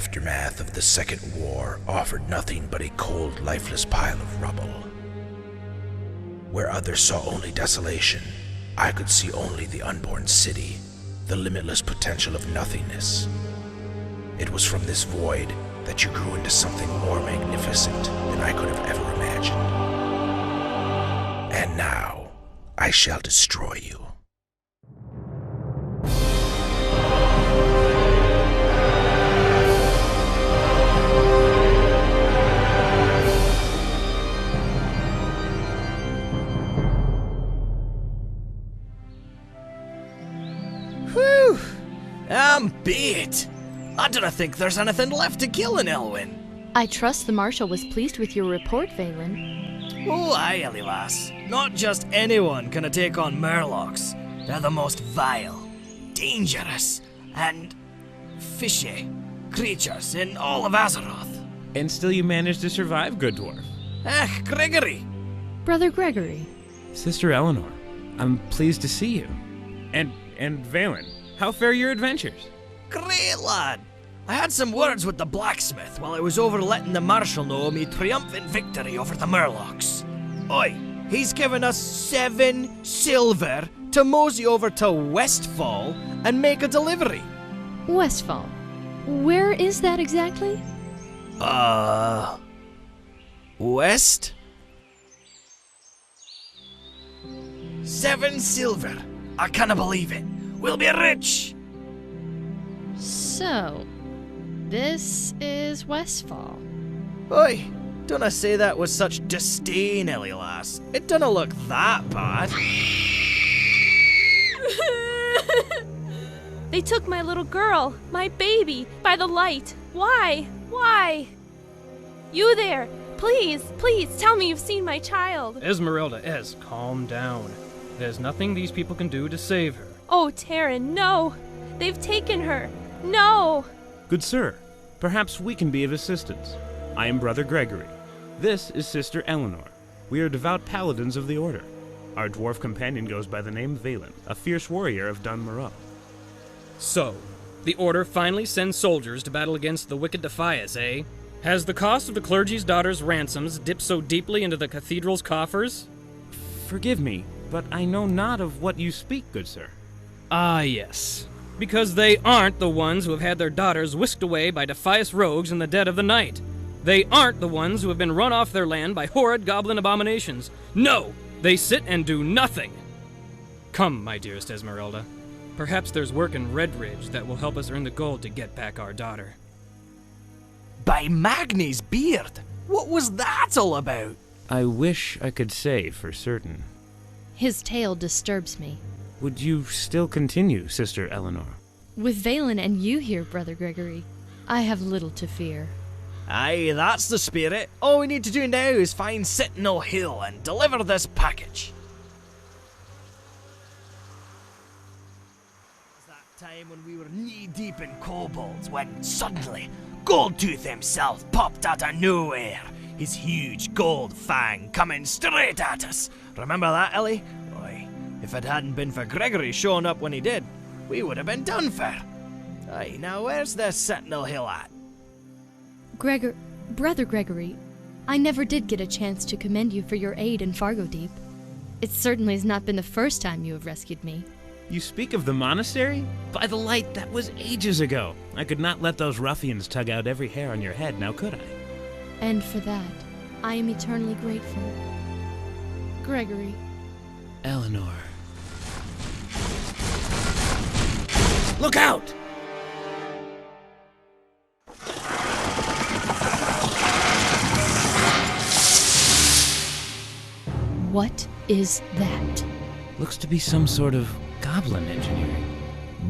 aftermath of the Second War offered nothing but a cold, lifeless pile of rubble. Where others saw only desolation, I could see only the unborn city, the limitless potential of nothingness. It was from this void that you grew into something more magnificent than I could have ever imagined. And now, I shall destroy you. Whew! I'm beat. I don't think there's anything left to kill in Elwyn. I trust the Marshal was pleased with your report, Valen. Oh, aye, Ellie lass. Not just anyone can take on Murlocs. They're the most vile, dangerous, and fishy creatures in all of Azeroth. And still you managed to survive, good dwarf. Ech, Gregory. Brother Gregory. Sister Eleanor, I'm pleased to see you. And Valen, how fare your adventures? Great, lad. I had some words with the blacksmith while I was over letting the Marshal know me triumphant victory over the Murlocs. Oi, he's given us 7 silver to mosey over to Westfall and make a delivery. Westfall. Where is that exactly? West? 7 silver. I can't believe it. We'll be rich. So, this is Westfall. Oi, don't I say that with such disdain, Ellie lass? It don't look that bad. They took my little girl, my baby, by the light. Why? Why? You there! Please, please, tell me you've seen my child. Esmeralda, calm down. There's nothing these people can do to save her. Oh, Taryn, no! They've taken her! No! Good sir, perhaps we can be of assistance. I am Brother Gregory. This is Sister Eleanor. We are devout paladins of the Order. Our dwarf companion goes by the name Valen, a fierce warrior of Dun Morel. So, the Order finally sends soldiers to battle against the wicked Defias, eh? Has the cost of the clergy's daughters' ransoms dipped so deeply into the cathedral's coffers? Forgive me, but I know not of what you speak, good sir. Ah, yes. Because they aren't the ones who have had their daughters whisked away by Defias rogues in the dead of the night. They aren't the ones who have been run off their land by horrid goblin abominations. No! They sit and do nothing! Come, my dearest Esmeralda. Perhaps there's work in Redridge that will help us earn the gold to get back our daughter. By Magni's beard! What was that all about? I wish I could say for certain. His tale disturbs me. Would you still continue, Sister Eleanor? With Valen and you here, Brother Gregory, I have little to fear. Aye, that's the spirit. All we need to do now is find Sentinel Hill and deliver this package. It was that time when we were knee-deep in kobolds when suddenly Goldtooth himself popped out of nowhere. His huge gold fang coming straight at us. Remember that, Ellie? Oi, if it hadn't been for Gregory showing up when he did, we would have been done for. Aye, now where's this Sentinel Hill at? Brother Gregory, I never did get a chance to commend you for your aid in Fargo Deep. It certainly has not been the first time you have rescued me. You speak of the monastery? By the light, that was ages ago. I could not let those ruffians tug out every hair on your head, now could I? And for that, I am eternally grateful. Gregory. Eleanor. Look out! What is that? Looks to be some sort of goblin engineering.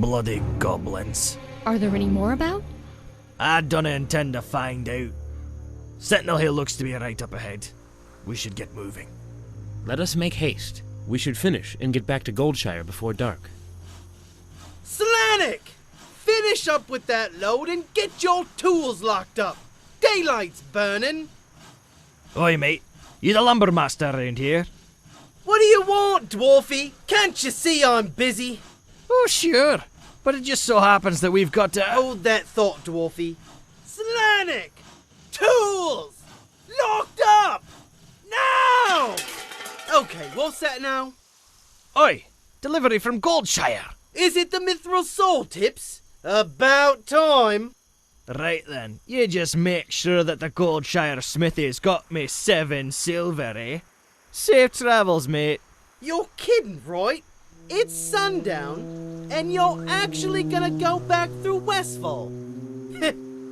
Bloody goblins. Are there any more about? I don't intend to find out. Sentinel Hill looks to be right up ahead. We should get moving. Let us make haste. We should finish and get back to Goldshire before dark. Slanic! Finish up with that load and get your tools locked up. Daylight's burning. Oi, mate. You the lumbermaster around here? What do you want, Dwarfy? Can't you see I'm busy? Oh, sure. But it just so happens that we've got to... Hold that thought, Dwarfy. panic! Tools! Locked up! Now! Okay, what's that now? Oi! Delivery from Goldshire! Is it the Mithril Soul Tips? About time! Right then, you just make sure that the Goldshire smithy's got me 7 silver, eh? Safe travels, mate. You're kidding, right? It's sundown, and you're actually gonna go back through Westfall.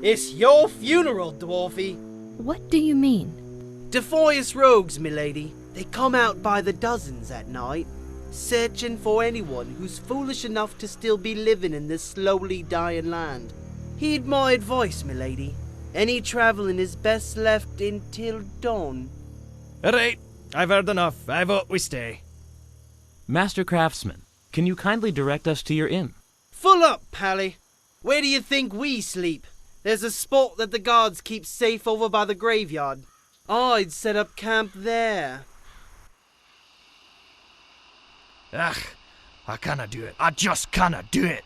It's your funeral, Dwarfy. What do you mean? Defias rogues, milady. They come out by the dozens at night, searching for anyone who's foolish enough to still be living in this slowly dying land. Heed my advice, milady. Any travelling is best left until dawn. Alright, I've heard enough. I vote we stay. Master Craftsman, can you kindly direct us to your inn? Full up, Pally. Where do you think we sleep? There's a spot that the guards keep safe over by the graveyard. I'd set up camp there. Ugh, I canna do it. I just canna do it.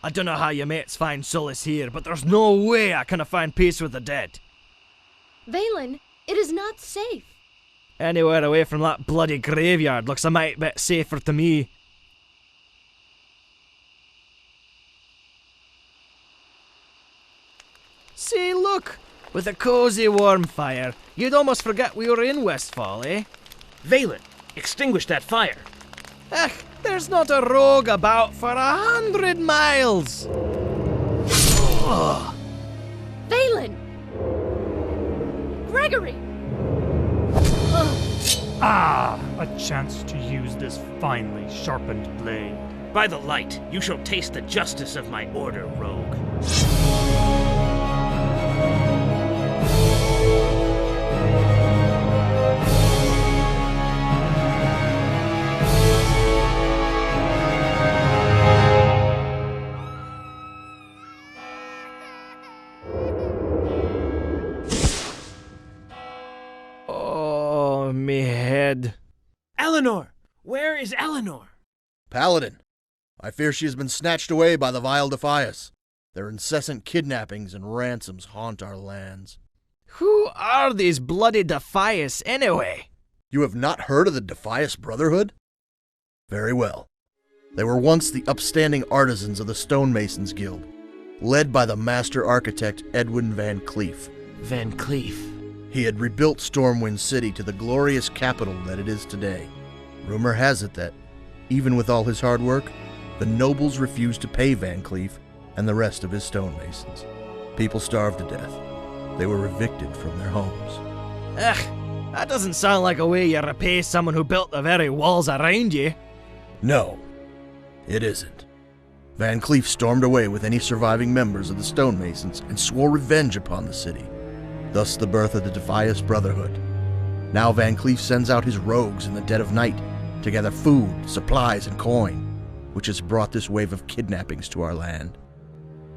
I don't know how your mates find solace here, but there's no way I canna find peace with the dead. Valen, it is not safe. Anywhere away from that bloody graveyard looks a mite bit safer to me. See, look! With a cozy warm fire, you'd almost forget we were in Westfall, eh? Valen, extinguish that fire. Ugh, there's not a rogue about for 100 miles! Ugh. Valen! Gregory! A chance to use this finely sharpened blade. By the light, you shall taste the justice of my order, rogue. Oh, me head. Eleanor! Where is Eleanor? Paladin, I fear she has been snatched away by the vile Defias. Their incessant kidnappings and ransoms haunt our lands. Who are these bloody Defias anyway? You have not heard of the Defias Brotherhood? Very well. They were once the upstanding artisans of the Stonemasons Guild, led by the master architect Edwin Van Cleef. Van Cleef. He had rebuilt Stormwind City to the glorious capital that it is today. Rumor has it that, even with all his hard work, the nobles refused to pay Van Cleef and the rest of his stonemasons. People starved to death. They were evicted from their homes. Ugh, that doesn't sound like a way you repay someone who built the very walls around you. No, it isn't. Van Cleef stormed away with any surviving members of the stonemasons and swore revenge upon the city. Thus the birth of the Defias Brotherhood. Now Van Cleef sends out his rogues in the dead of night to gather food, supplies, and coin, which has brought this wave of kidnappings to our land.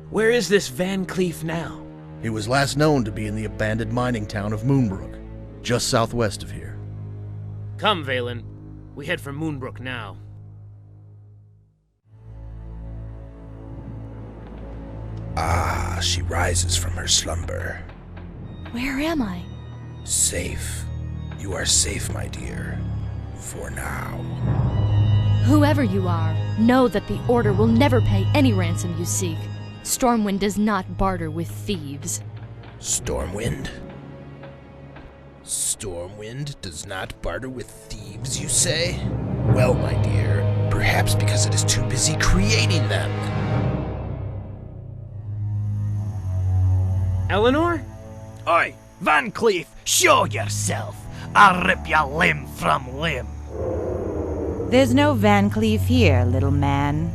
Where is this Van Cleef now? He was last known to be in the abandoned mining town of Moonbrook, just southwest of here. Come, Valen. We head for Moonbrook now. Ah, she rises from her slumber. Where am I? Safe. You are safe, my dear. For now. Whoever you are, know that the Order will never pay any ransom you seek. Stormwind does not barter with thieves. Stormwind? Stormwind does not barter with thieves, you say? Well, my dear, perhaps because it is too busy creating them. Eleanor? Oi, Van Cleef, show yourself! I'll rip ya limb from limb. There's no Van Cleef here, little man.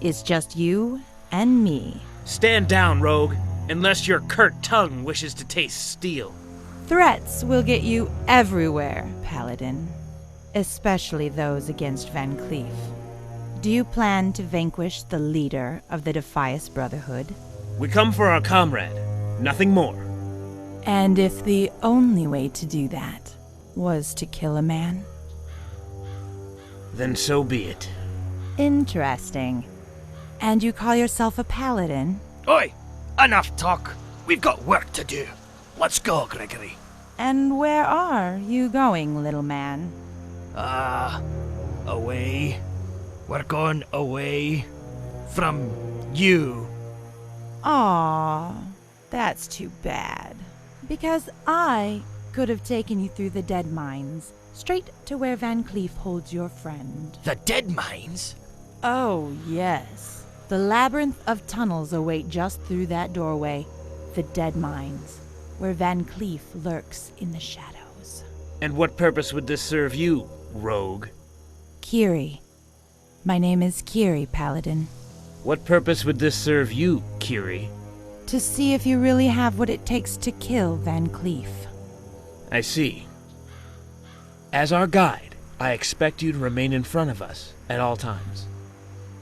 It's just you and me. Stand down, rogue, unless your curt tongue wishes to taste steel. Threats will get you everywhere, Paladin. Especially those against Van Cleef. Do you plan to vanquish the leader of the Defias Brotherhood? We come for our comrade, nothing more. And if the only way to do that was to kill a man? Then so be it. Interesting. And you call yourself a paladin? Oi, enough talk. We've got work to do. Let's go, Gregory. And where are you going, little man? Away. We're going away. From you. Aw, that's too bad. Because I could have taken you through the dead mines, straight to where Van Cleef holds your friend. The dead mines? Oh, yes. The labyrinth of tunnels await just through that doorway. The dead mines, where Van Cleef lurks in the shadows. And what purpose would this serve you, rogue? Kiri. My name is Kiri, Paladin. What purpose would this serve you, Kiri? To see if you really have what it takes to kill Van Cleef. I see. As our guide, I expect you to remain in front of us at all times.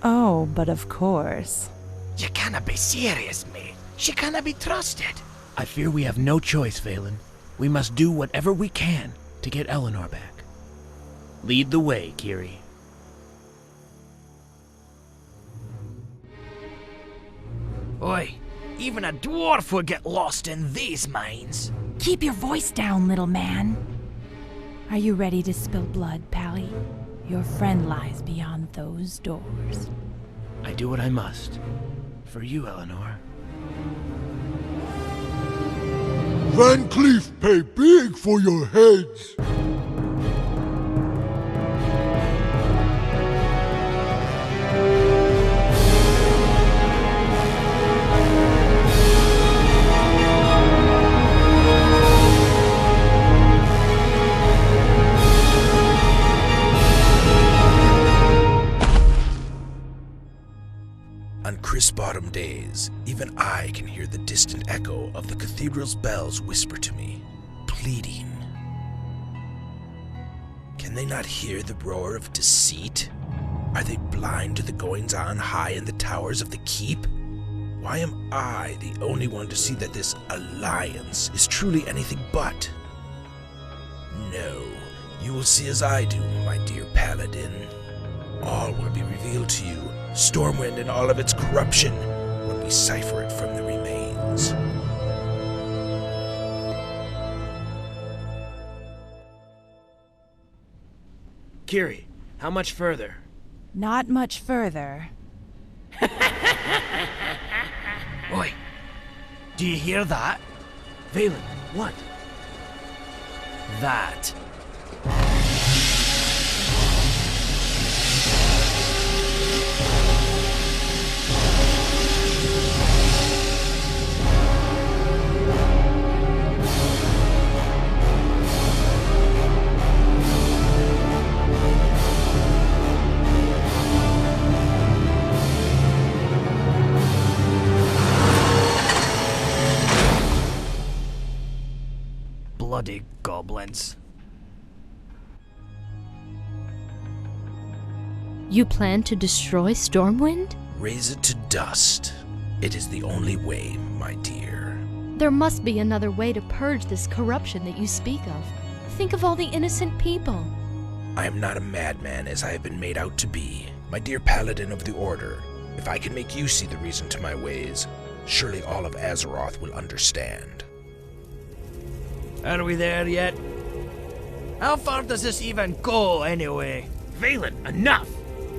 Oh, but of course. You cannot be serious, mate. She cannot be trusted. I fear we have no choice, Valen. We must do whatever we can to get Eleanor back. Lead the way, Kiri. Oi, even a dwarf would get lost in these mines. Keep your voice down, little man. Are you ready to spill blood, Pally? Your friend lies beyond those doors. I do what I must. For you, Eleanor. Van Cleef pay big for your heads. On crisp autumn days, even I can hear the distant echo of the cathedral's bells whisper to me, pleading. Can they not hear the roar of deceit? Are they blind to the goings-on high in the towers of the keep? Why am I the only one to see that this alliance is truly anything but? No, you will see as I do, my dear Paladin. All will be revealed to you, Stormwind and all of its corruption, when we cipher it from the remains. Kiri, how much further? Not much further. Oi, do you hear that? Valen, what? That. Bloody goblins. You plan to destroy Stormwind? Raise it to dust. It is the only way, my dear. There must be another way to purge this corruption that you speak of. Think of all the innocent people. I am not a madman as I have been made out to be. My dear Paladin of the Order, if I can make you see the reason to my ways, surely all of Azeroth will understand. Are we there yet? How far does this even go, anyway? Valen, enough!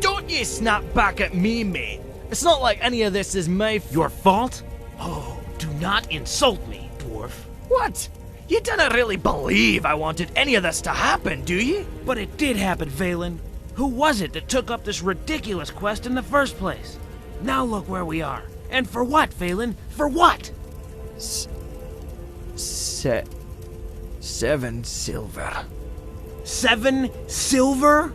Don't you snap back at me, mate. It's not like any of this is my Your fault? Oh, do not insult me, dwarf. What? You didn't really believe I wanted any of this to happen, do you? But it did happen, Valen. Who was it that took up this ridiculous quest in the first place? Now look where we are. And for what, Valen? For what? 7 silver. 7 silver?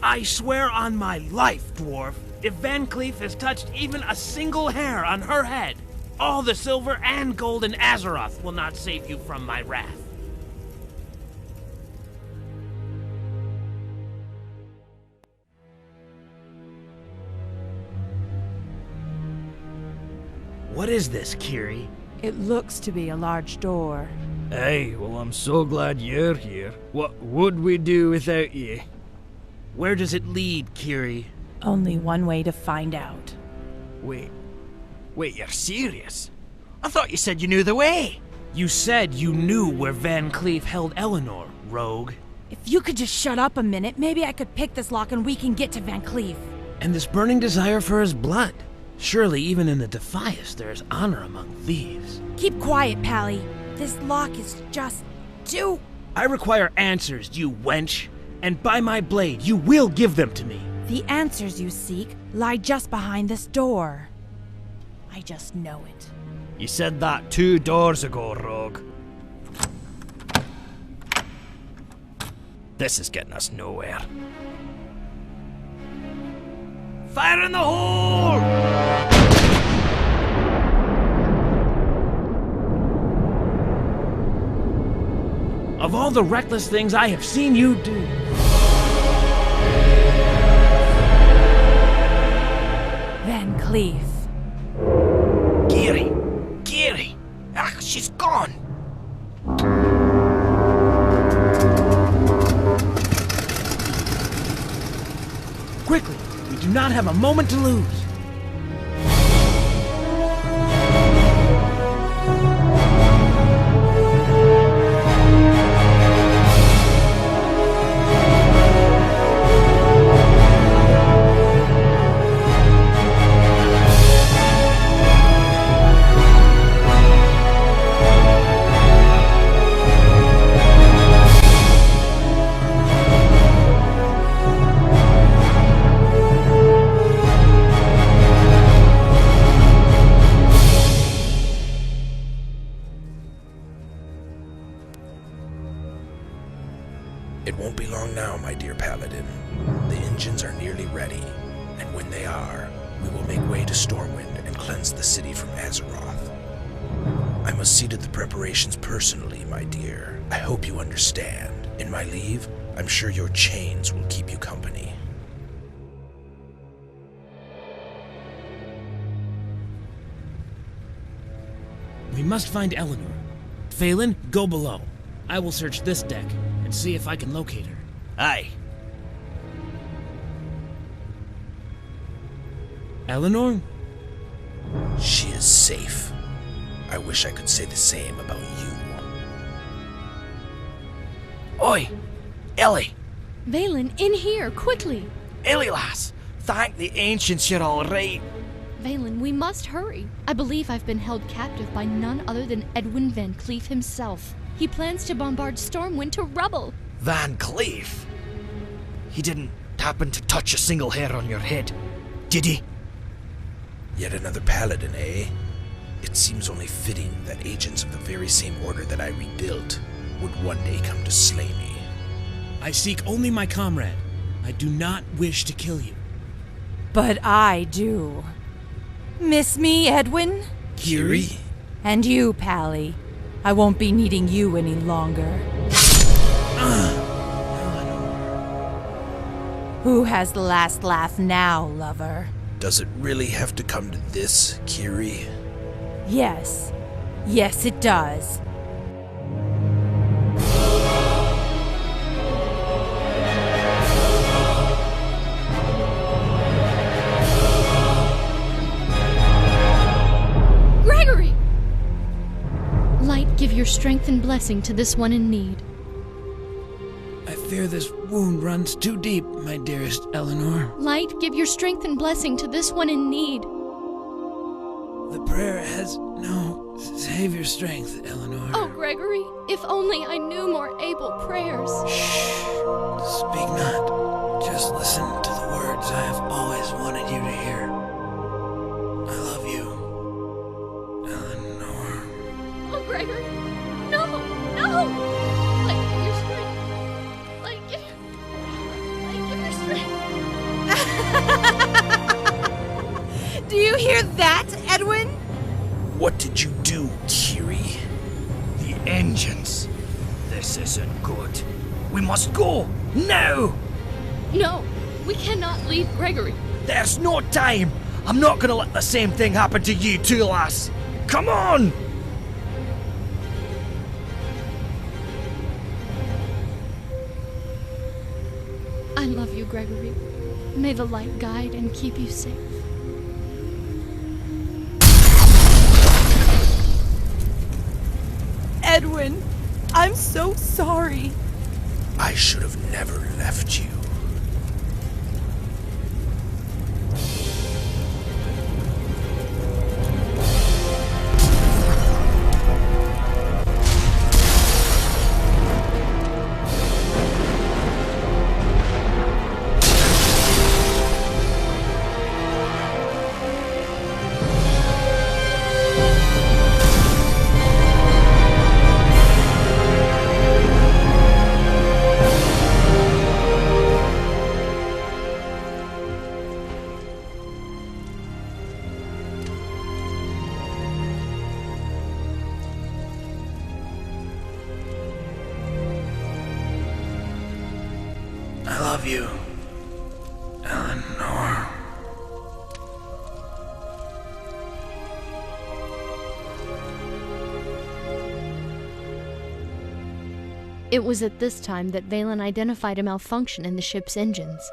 I swear on my life, dwarf, if Van Cleef has touched even a single hair on her head, all the silver and gold in Azeroth will not save you from my wrath. What is this, Kiri? It looks to be a large door. Hey, well, I'm so glad you're here. What would we do without you? Where does it lead, Kiri? Only one way to find out. Wait, you're serious? I thought you said you knew the way. You said you knew where Van Cleef held Eleanor, rogue. If you could just shut up a minute, maybe I could pick this lock and we can get to Van Cleef. And this burning desire for his blood. Surely even in the Defias there is honor among thieves. Keep quiet, Pally. This lock is just too... I require answers, you wench. And by my blade, you will give them to me. The answers you seek lie just behind this door. I just know it. You said that 2 doors ago, rogue. This is getting us nowhere. Fire in the hole! Of all the reckless things I have seen you do. Van Cleef. Geary! Ah, she's gone! Quickly, we do not have a moment to lose. It won't be long now, my dear Paladin. The engines are nearly ready, and when they are, we will make way to Stormwind and cleanse the city from Azeroth. I must see to the preparations personally, my dear. I hope you understand. In my leave, I'm sure your chains will keep you company. We must find Eleanor. Phelan, go below. I will search this deck and see if I can locate her. Aye. Eleanor? She is safe. I wish I could say the same about you. Oi! Ellie! Valen, in here, quickly! Ellie, lass! Thank the ancients you're all right. Valen, we must hurry. I believe I've been held captive by none other than Edwin Van Cleef himself. He plans to bombard Stormwind to rubble. Van Cleef? He didn't happen to touch a single hair on your head, did he? Yet another paladin, eh? It seems only fitting that agents of the very same order that I rebuilt would one day come to slay me. I seek only my comrade. I do not wish to kill you. But I do. Miss me, Edwin? Kiri? And you, Pally. I won't be needing you any longer. Who has the last laugh now, lover? Does it really have to come to this, Kiri? Yes. Yes, it does. Gregory! Light, give your strength and blessing to this one in need. I fear this wound runs too deep, my dearest Eleanor. Light, give your strength and blessing to this one in need. The prayer has no savior strength, Eleanor. Oh, Gregory, if only I knew more able prayers. Shh. Speak not. Just listen to the words I have always wanted you to hear. I love you, Eleanor. Oh, Gregory, no, no! Light, give your strength. Light, give your strength. Do you hear that, Edwin? What did you do, Kiri? The engines. This isn't good. We must go, now! No, we cannot leave Gregory. There's no time! I'm not gonna let the same thing happen to you too, lass! Come on! I love you, Gregory. May the light guide and keep you safe. Edwin, I'm so sorry. I should have never left you. I love you, Eleanor. It was at this time that Valen identified a malfunction in the ship's engines.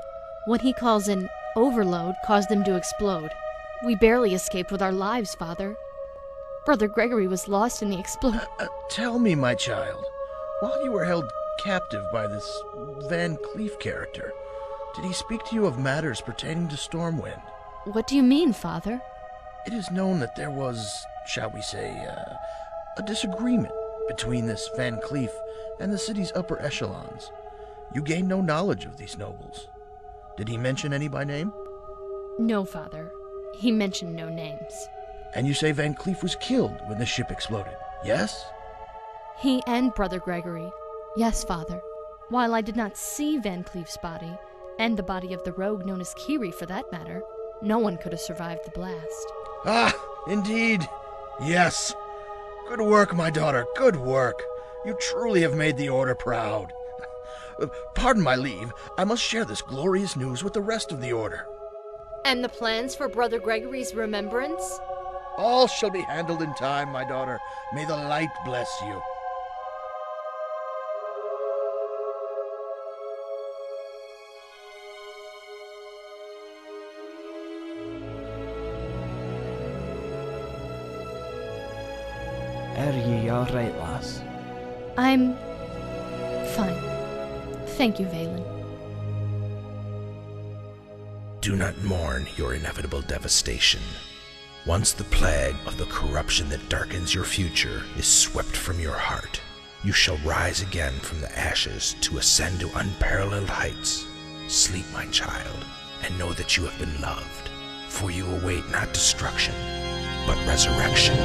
What he calls an overload caused them to explode. We barely escaped with our lives, Father. Brother Gregory was lost in the explosion. Tell me, my child, while you were held captive by this Van Cleef character, did he speak to you of matters pertaining to Stormwind? What do you mean, Father? It is known that there was, shall we say, a disagreement between this Van Cleef and the city's upper echelons. You gained no knowledge of these nobles. Did he mention any by name? No, Father. He mentioned no names. And you say Van Cleef was killed when the ship exploded, yes? He and Brother Gregory. Yes, Father. While I did not see Van Cleef's body, and the body of the rogue known as Kiri for that matter, no one could have survived the blast. Ah, indeed. Yes. Good work, my daughter, good work. You truly have made the Order proud. Pardon my leave, I must share this glorious news with the rest of the Order. And the plans for Brother Gregory's remembrance? All shall be handled in time, my daughter. May the light bless you. Are ye all right, lass? I'm fine. Thank you, Valen. Do not mourn your inevitable devastation. Once the plague of the corruption that darkens your future is swept from your heart, you shall rise again from the ashes to ascend to unparalleled heights. Sleep, my child, and know that you have been loved, for you await not destruction, but resurrection.